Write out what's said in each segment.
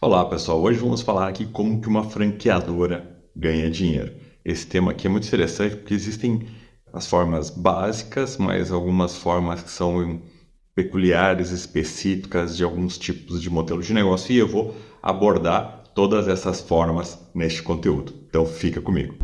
Olá pessoal, hoje vamos falar aqui como que uma franqueadora ganha dinheiro. Esse tema aqui é muito interessante porque existem as formas básicas, mas algumas formas que são peculiares, específicas de alguns tipos de modelo de negócio e eu vou abordar todas essas formas neste conteúdo. Então fica comigo.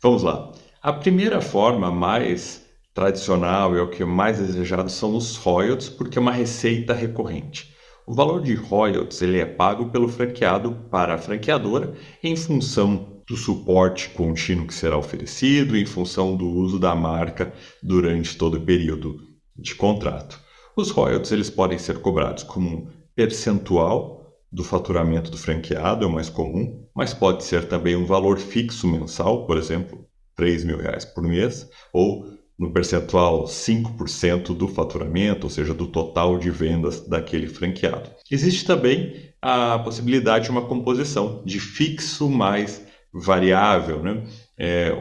Vamos lá. A primeira forma mais tradicional e o que é mais desejado são os royalties, porque é uma receita recorrente. O valor de royalties ele é pago pelo franqueado para a franqueadora em função do suporte contínuo que será oferecido, em função do uso da marca durante todo o período de contrato. Os royalties eles podem ser cobrados como um percentual do faturamento do franqueado, é o mais comum, mas pode ser também um valor fixo mensal, por exemplo, R$ 3.000 por mês, ou no percentual 5% do faturamento, ou seja, do total de vendas daquele franqueado. Existe também a possibilidade de uma composição de fixo mais variável, né?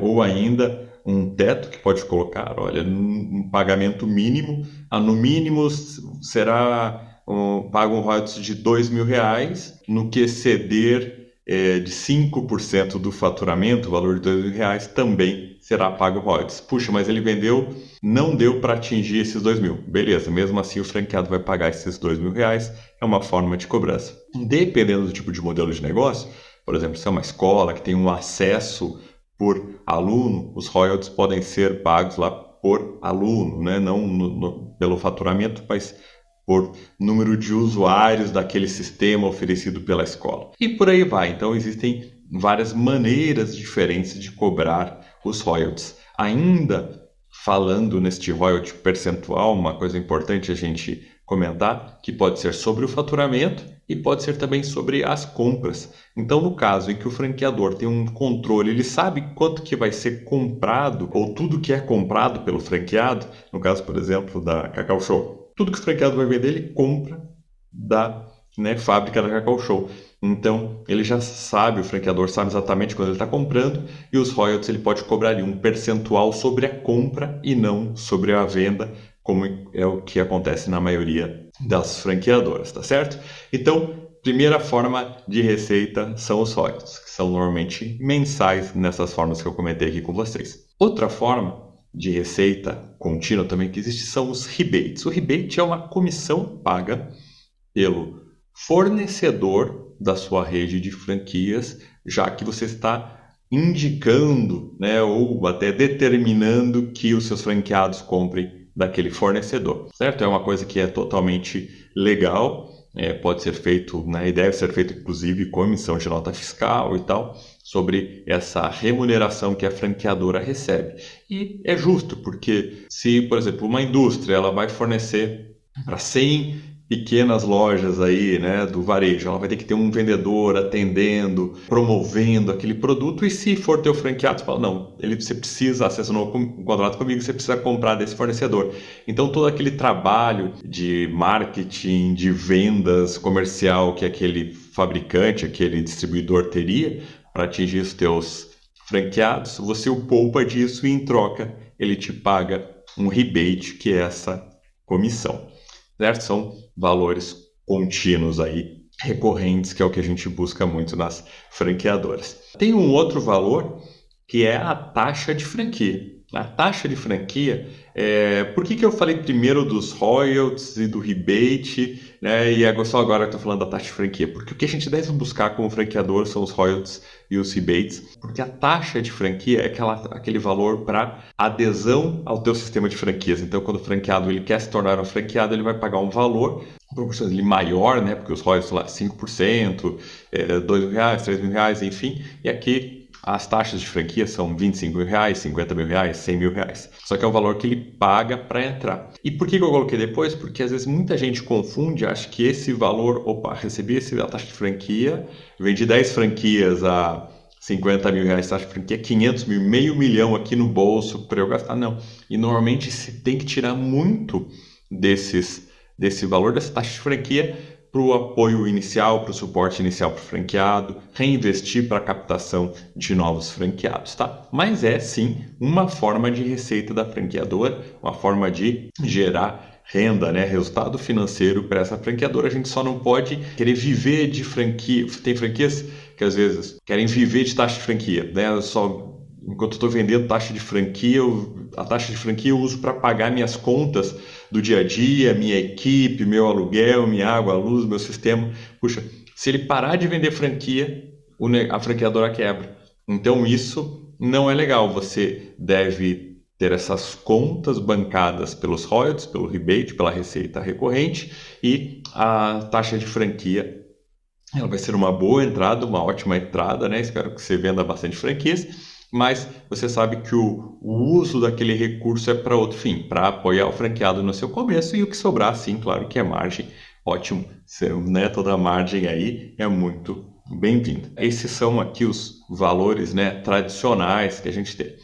Ou ainda um teto que pode colocar, olha, um pagamento mínimo, no mínimo será paga um royalties de R$ 2.000, no que exceder de 5% do faturamento, o valor de R$ 2.000, também será pago royalties. Puxa, mas ele vendeu, não deu para atingir esses 2.000. Beleza, mesmo assim o franqueado vai pagar esses R$ 2.000, é uma forma de cobrança. Dependendo do tipo de modelo de negócio, por exemplo, se é uma escola que tem um acesso por aluno, os royalties podem ser pagos lá por aluno, né? Não pelo faturamento, mas por número de usuários daquele sistema oferecido pela escola. E por aí vai. Então existem várias maneiras diferentes de cobrar os royalties. Ainda falando neste royalty percentual, uma coisa importante a gente comentar, que pode ser sobre o faturamento e pode ser também sobre as compras. Então, no caso em que o franqueador tem um controle, ele sabe quanto que vai ser comprado ou tudo que é comprado pelo franqueado, no caso, por exemplo, da Cacau Show. Tudo que o franqueado vai vender, ele compra da fábrica da Cacau Show. Então, ele já sabe, o franqueador sabe exatamente quando ele está comprando e os royalties ele pode cobrar ali um percentual sobre a compra e não sobre a venda, como é o que acontece na maioria das franqueadoras, tá certo? Então, primeira forma de receita são os royalties, que são normalmente mensais nessas formas que eu comentei aqui com vocês. Outra forma de receita contínua também que existe são os rebates. O rebate é uma comissão paga pelo fornecedor da sua rede de franquias, já que você está indicando, né, ou até determinando que os seus franqueados comprem daquele fornecedor, certo? É uma coisa que é totalmente legal, pode ser feito, né, e deve ser feito inclusive com emissão de nota fiscal e tal, sobre essa remuneração que a franqueadora recebe. E é justo, porque se, por exemplo, uma indústria ela vai fornecer para 100 pequenas lojas aí, né, do varejo, ela vai ter que ter um vendedor atendendo, promovendo aquele produto, e se for teu franqueado, você fala, não, você precisa, assinou um contrato comigo, você precisa comprar desse fornecedor. Então todo aquele trabalho de marketing, de vendas comercial que aquele fabricante, aquele distribuidor teria para atingir os teus franqueados, você o poupa disso e em troca ele te paga um rebate, que é essa comissão. Certo? São valores contínuos aí, recorrentes, que é o que a gente busca muito nas franqueadoras. Tem um outro valor que é a taxa de franquia. A taxa de franquia, por que eu falei primeiro dos royalties e do rebate, né, e só agora que estou falando da taxa de franquia? Porque o que a gente deve buscar como franqueador são os royalties e os rebates, porque a taxa de franquia é aquele valor para adesão ao teu sistema de franquias. Então, quando o franqueado ele quer se tornar um franqueado, ele vai pagar um valor, proporcionalmente maior, né, porque os royalties lá 5%, R$ 2.000, R$ 3.000, enfim, e aqui as taxas de franquia são R$ 25.000, R$ 50.000, R$ 100.000. Só que é o valor que ele paga para entrar. E por que eu coloquei depois? Porque às vezes muita gente confunde, acha que esse valor, recebi a taxa de franquia, vendi 10 franquias a R$ 50.000 taxa de franquia, 500 mil, R$ 500.000 aqui no bolso para eu gastar. Não. E normalmente você tem que tirar muito desse valor, dessa taxa de franquia, para o apoio inicial, para o suporte inicial para o franqueado, reinvestir para a captação de novos franqueados, tá? Mas é sim uma forma de receita da franqueadora, uma forma de gerar renda, né, resultado financeiro para essa franqueadora. A gente só não pode querer viver de franquia. Tem franquias que às vezes querem viver de taxa de franquia, né? Enquanto eu estou vendendo taxa de franquia, a taxa de franquia eu uso para pagar minhas contas do dia a dia, minha equipe, meu aluguel, minha água, a luz, meu sistema. Puxa, se ele parar de vender franquia, a franqueadora quebra. Então isso não é legal. Você deve ter essas contas bancadas pelos royalties, pelo rebate, pela receita recorrente, e a taxa de franquia ela vai ser uma boa entrada, uma ótima entrada, né? Espero que você venda bastante franquias, mas você sabe que o uso daquele recurso é para outro fim, para apoiar o franqueado no seu começo, e o que sobrar, sim, claro que é margem, ótimo, né? Toda a margem aí é muito bem-vinda. Esses são aqui os valores, né, tradicionais que a gente tem,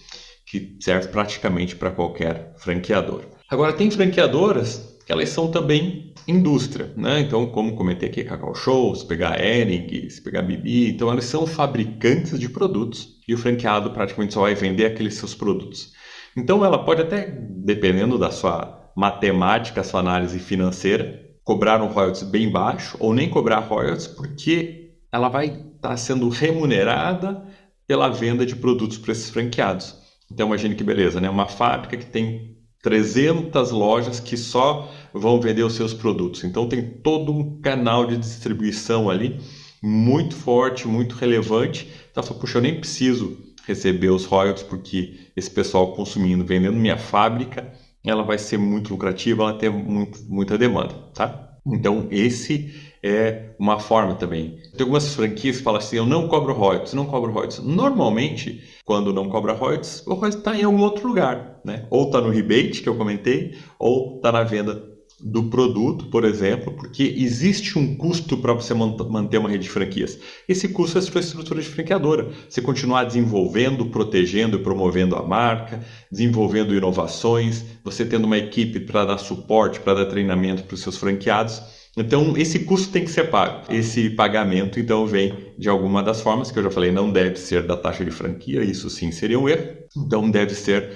que serve praticamente para qualquer franqueador. Agora, tem franqueadoras que elas são também indústria, né? Então, como comentei aqui, Cacau Show, se pegar Hering, se pegar Bibi, então elas são fabricantes de produtos e o franqueado praticamente só vai vender aqueles seus produtos. Então, ela pode até, dependendo da sua matemática, sua análise financeira, cobrar um royalties bem baixo ou nem cobrar royalties, porque ela vai estar sendo remunerada pela venda de produtos para esses franqueados. Então, imagine que beleza, né? Uma fábrica que tem 300 lojas que só vão vender os seus produtos. Então, tem todo um canal de distribuição ali muito forte, muito relevante. Então, fala, puxa, eu nem preciso receber os royalties porque esse pessoal consumindo, vendendo minha fábrica, ela vai ser muito lucrativa, ela tem muita demanda, tá? Então, esse é uma forma também. Tem algumas franquias que falam assim, eu não cobro royalties, não cobro royalties. Normalmente, quando não cobra royalties, o royalties está em algum outro lugar, né? Ou está no rebate, que eu comentei, ou está na venda do produto, por exemplo, porque existe um custo para você manter uma rede de franquias. Esse custo é a sua estrutura de franqueadora. Você continuar desenvolvendo, protegendo e promovendo a marca, desenvolvendo inovações, você tendo uma equipe para dar suporte, para dar treinamento para os seus franqueados. Então, esse custo tem que ser pago. Esse pagamento, então, vem de alguma das formas que eu já falei, não deve ser da taxa de franquia, isso sim seria um erro. Então, deve ser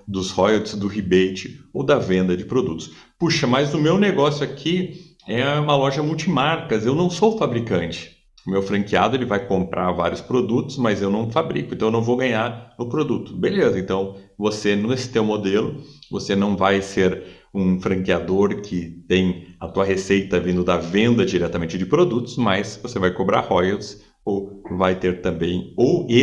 dos royalties, do rebate ou da venda de produtos. Puxa, mas o meu negócio aqui é uma loja multimarcas, eu não sou fabricante. O meu franqueado ele vai comprar vários produtos, mas eu não fabrico, então eu não vou ganhar no produto. Beleza, então você, nesse teu modelo, você não vai ser um franqueador que tem a tua receita vindo da venda diretamente de produtos, mas você vai cobrar royalties ou vai ter também,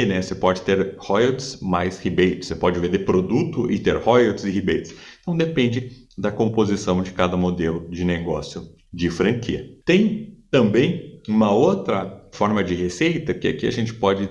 né? Você pode ter royalties mais rebates, você pode vender produto e ter royalties e rebates. Então depende da composição de cada modelo de negócio de franquia. Tem também uma outra forma de receita que aqui a gente pode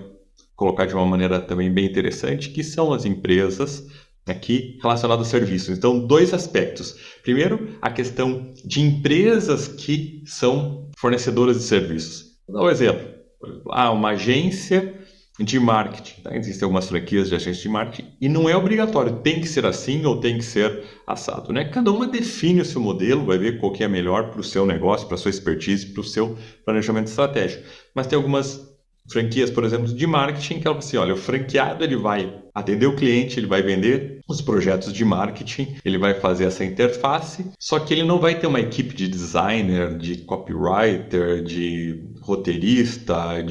colocar de uma maneira também bem interessante, que são as empresas aqui relacionadas a serviços. Então, dois aspectos. Primeiro, a questão de empresas que são fornecedoras de serviços. Vou dar um exemplo. Uma agência de marketing. Tá? Existem algumas franquias de agência de marketing e não é obrigatório. Tem que ser assim ou tem que ser assado. Né? Cada uma define o seu modelo, vai ver qual que é melhor para o seu negócio, para a sua expertise, para o seu planejamento estratégico. Mas tem algumas franquias, por exemplo, de marketing que ela fala assim, olha, o franqueado ele vai atender o cliente, ele vai vender os projetos de marketing, ele vai fazer essa interface, só que ele não vai ter uma equipe de designer, de copywriter, de roteirista,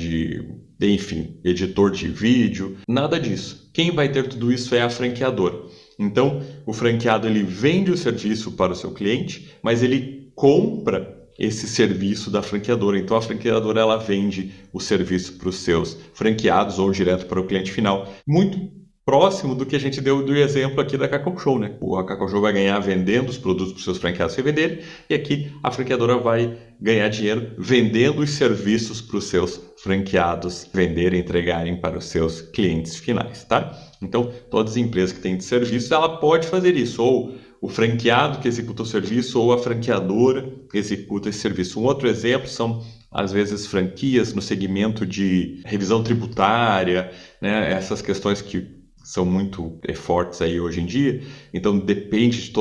enfim, editor de vídeo, nada disso. Quem vai ter tudo isso é a franqueadora. Então, o franqueado ele vende o serviço para o seu cliente, mas ele compra esse serviço da franqueadora. Então, a franqueadora ela vende o serviço para os seus franqueados ou direto para o cliente final. Muito próximo do que a gente deu do exemplo aqui da Cacau Show, né? A Cacau Show vai ganhar vendendo os produtos para os seus franqueados se venderem, e aqui a franqueadora vai ganhar dinheiro vendendo os serviços para os seus franqueados venderem, entregarem para os seus clientes finais, tá? Então, todas as empresas que têm de serviço, ela pode fazer isso, ou o franqueado que executa o serviço ou a franqueadora que executa esse serviço. Um outro exemplo são, às vezes, franquias no segmento de revisão tributária, né? Essas questões que são muito fortes aí hoje em dia, então depende de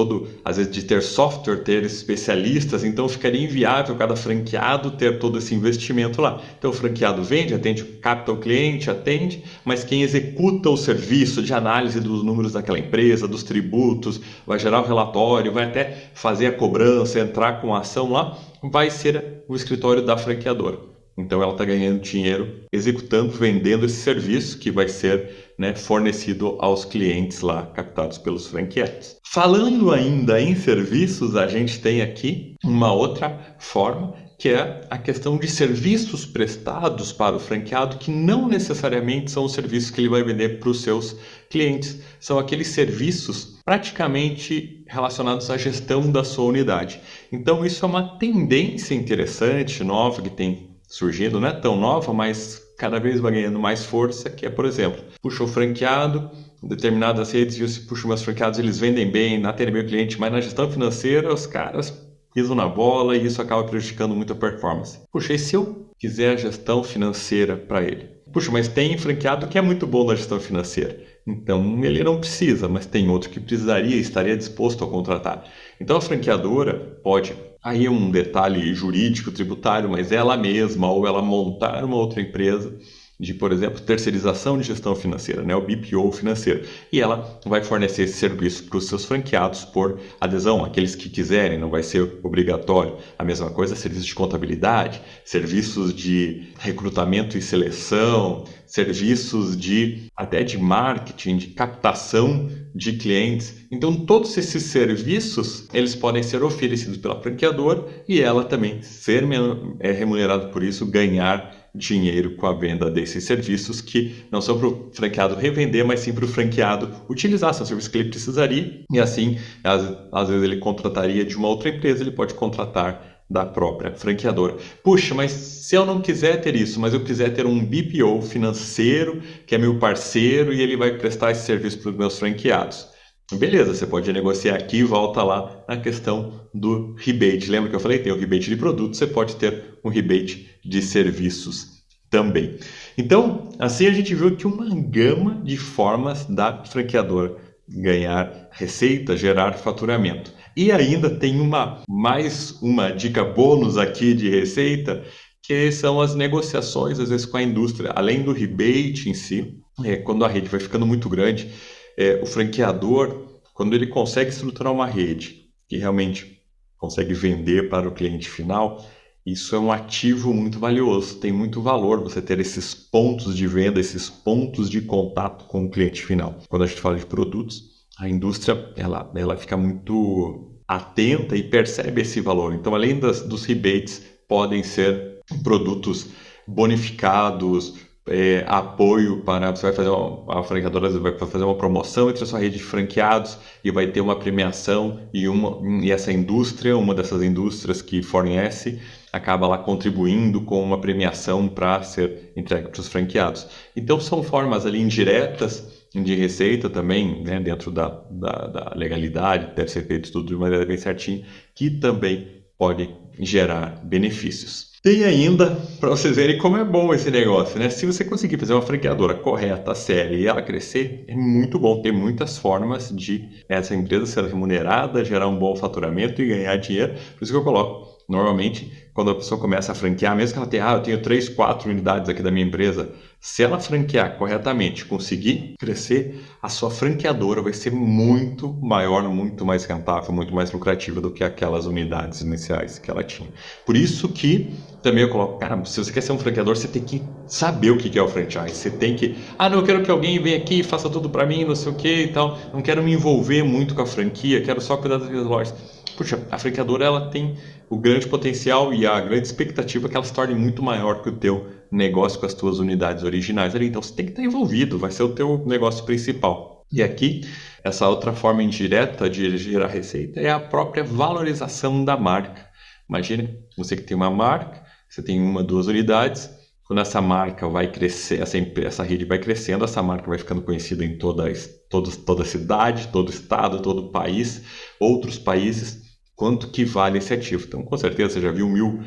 às vezes de ter software, ter especialistas, então ficaria inviável cada franqueado ter todo esse investimento lá. Então o franqueado vende, atende, capta o cliente, atende, mas quem executa o serviço de análise dos números daquela empresa, dos tributos, vai gerar o relatório, vai até fazer a cobrança, entrar com a ação lá, vai ser o escritório da franqueadora. Então ela está ganhando dinheiro executando, vendendo esse serviço que vai ser, né, fornecido aos clientes lá, captados pelos franqueados. Falando ainda em serviços, a gente tem aqui uma outra forma, que é a questão de serviços prestados para o franqueado, que não necessariamente são os serviços que ele vai vender para os seus clientes. São aqueles serviços praticamente relacionados à gestão da sua unidade. Então isso é uma tendência interessante, nova, que tem surgindo, não é tão nova, mas cada vez vai ganhando mais força, que é, por exemplo, puxa o franqueado, determinadas redes, puxa meus franqueados, eles vendem bem, atendem bem o cliente, mas na gestão financeira os caras pisam na bola e isso acaba prejudicando muito a performance. Puxa, e se eu quiser a gestão financeira para ele? Puxa, mas tem franqueado que é muito bom na gestão financeira. Então ele não precisa, mas tem outro que precisaria e estaria disposto a contratar. Então a franqueadora pode, aí é um detalhe jurídico, tributário, mas ela mesma ou ela montar uma outra empresa de, por exemplo, terceirização de gestão financeira, né, o BPO financeiro. E ela vai fornecer esse serviço para os seus franqueados por adesão, aqueles que quiserem, não vai ser obrigatório. A mesma coisa, serviços de contabilidade, serviços de recrutamento e seleção, serviços até de marketing, de captação de clientes. Então, todos esses serviços, eles podem ser oferecidos pela franqueadora e ela também ser remunerada por isso, ganhar dinheiro com a venda desses serviços que não são para o franqueado revender, mas sim para o franqueado utilizar, são serviços que ele precisaria e assim, às vezes ele contrataria de uma outra empresa, ele pode contratar da própria franqueadora. Puxa, mas se eu não quiser ter isso, mas eu quiser ter um BPO financeiro, que é meu parceiro e ele vai prestar esse serviço para os meus franqueados. Beleza, você pode negociar aqui e volta lá na questão do rebate. Lembra que eu falei? Tem o rebate de produtos, você pode ter um rebate de serviços também. Então, assim a gente viu que uma gama de formas da franqueadora ganhar receita, gerar faturamento. E ainda tem mais uma dica bônus aqui de receita, que são as negociações, às vezes, com a indústria. Além do rebate em si, quando a rede vai ficando muito grande, o franqueador, quando ele consegue estruturar uma rede que realmente consegue vender para o cliente final, isso é um ativo muito valioso. Tem muito valor você ter esses pontos de venda, esses pontos de contato com o cliente final. Quando a gente fala de produtos, a indústria ela fica muito atenta e percebe esse valor. Então, além dos rebates, podem ser produtos bonificados, apoio para... Você vai fazer a franqueadora vai fazer uma promoção entre a sua rede de franqueados e vai ter uma premiação e essa indústria, uma dessas indústrias que fornece, acaba lá contribuindo com uma premiação para ser entregue para os franqueados. Então são formas ali indiretas de receita também, né, dentro da legalidade, deve ser feito tudo de maneira bem certinha, que também pode gerar benefícios. Tem ainda, para vocês verem como é bom esse negócio, né? Se você conseguir fazer uma franqueadora correta, séria e ela crescer, é muito bom. Tem muitas formas de essa empresa ser remunerada, gerar um bom faturamento e ganhar dinheiro. Por isso que eu coloco, normalmente, quando a pessoa começa a franquear, mesmo que ela tenha, eu tenho 3, 4 unidades aqui da minha empresa, se ela franquear corretamente, conseguir crescer, a sua franqueadora vai ser muito maior, muito mais rentável, muito mais lucrativa do que aquelas unidades iniciais que ela tinha. Por isso que também eu coloco, cara, se você quer ser um franqueador, você tem que saber o que é o franchise. Você tem que, não, eu quero que alguém venha aqui e faça tudo para mim, não sei o que e tal. Não quero me envolver muito com a franquia, quero só cuidar das minhas lojas. Puxa, a franqueadora ela tem o grande potencial e a grande expectativa que ela se torne muito maior que o teu negócio com as tuas unidades originais ali. Então você tem que estar envolvido, vai ser o teu negócio principal. E aqui, essa outra forma indireta de gerar receita é a própria valorização da marca. Imagine você que tem uma marca, você tem 1, 2 unidades, quando essa marca vai crescer, essa rede vai crescendo, essa marca vai ficando conhecida em toda a cidade, todo estado, todo o país, outros países, quanto que vale esse ativo. Então, com certeza, você já viu 1000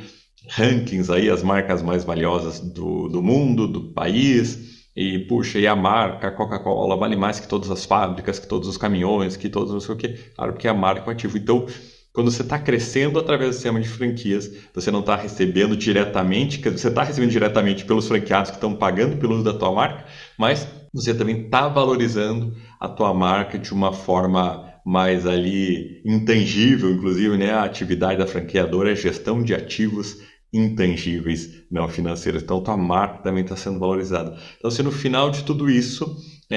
rankings aí, as marcas mais valiosas do mundo, do país, E, puxa, e a marca Coca-Cola vale mais que todas as fábricas, que todos os caminhões, que todos não sei o quê. Claro, porque a marca é um ativo. Então, quando você está crescendo através do sistema de franquias, você não está recebendo diretamente, você está recebendo diretamente pelos franqueados que estão pagando pelo uso da tua marca, mas você também está valorizando a tua marca de uma forma mais ali intangível, inclusive, né? A atividade da franqueadora é gestão de ativos intangíveis, não financeiros. Então, tua marca também está sendo valorizada. Então, se no final de tudo isso,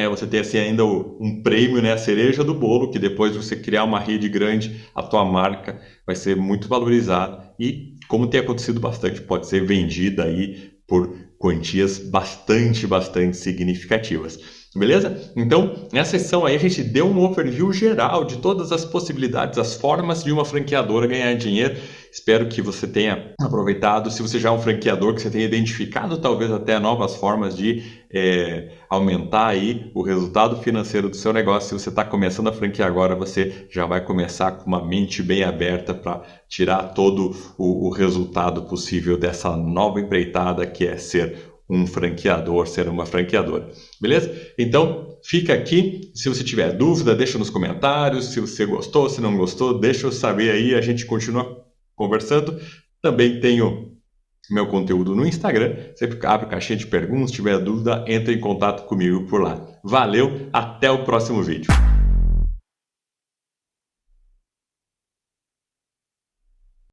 você tem assim, ainda um prêmio, né, a cereja do bolo, que depois de você criar uma rede grande, a tua marca vai ser muito valorizada e, como tem acontecido bastante, pode ser vendida aí por quantias bastante significativas. Beleza? Então, nessa sessão aí a gente deu um overview geral de todas as possibilidades, as formas de uma franqueadora ganhar dinheiro. Espero que você tenha aproveitado. Se você já é um franqueador, que você tenha identificado talvez até novas formas de aumentar aí o resultado financeiro do seu negócio. Se você está começando a franquear agora, você já vai começar com uma mente bem aberta para tirar todo o resultado possível dessa nova empreitada que é ser um franqueador, ser uma franqueadora. Beleza? Então, fica aqui. Se você tiver dúvida, deixa nos comentários. Se você gostou, se não gostou, deixa eu saber aí. A gente continua conversando. Também tenho meu conteúdo no Instagram. Sempre abre caixinha de perguntas. Se tiver dúvida, entre em contato comigo por lá. Valeu, até o próximo vídeo.